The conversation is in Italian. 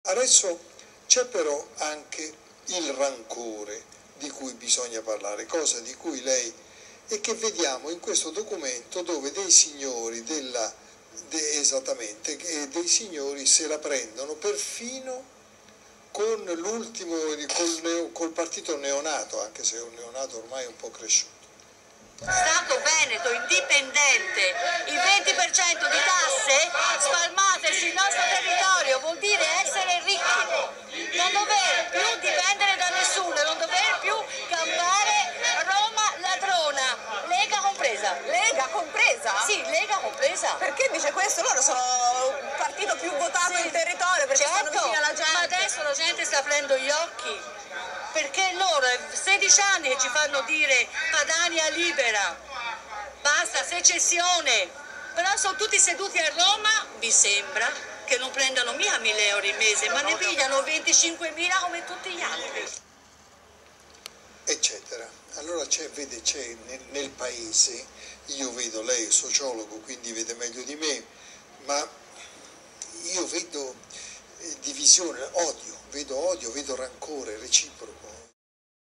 Adesso c'è però anche il rancore di cui bisogna parlare, cosa di cui lei e che vediamo in questo documento dove dei signori esattamente, dei signori se la prendono perfino con l'ultimo, col partito neonato, anche se è un neonato ormai un po' cresciuto. Stato Veneto indipendente, il 20% di tasse spalmate sul nostro territorio vuol dire essere ricchi, non dover più dipendere da nessuno, non dover più campare Roma ladrona, Lega compresa. Lega compresa? Sì, Lega compresa. Perché dice questo? Loro sono il partito più votato in territorio perché stanno vicini alla gente. Ma adesso la gente sta aprendo gli occhi, perché loro è 16 anni che ci fanno dire Padania libera, basta secessione, però sono tutti seduti a Roma, vi sembra che non prendano mica 1.000 euro il mese, ma ne pigliano 25.000 come tutti gli altri. Eccetera. Allora vede, c'è nel paese, io vedo, lei è sociologo, quindi vede meglio di me, ma io vedo divisione, vedo rancore reciproco.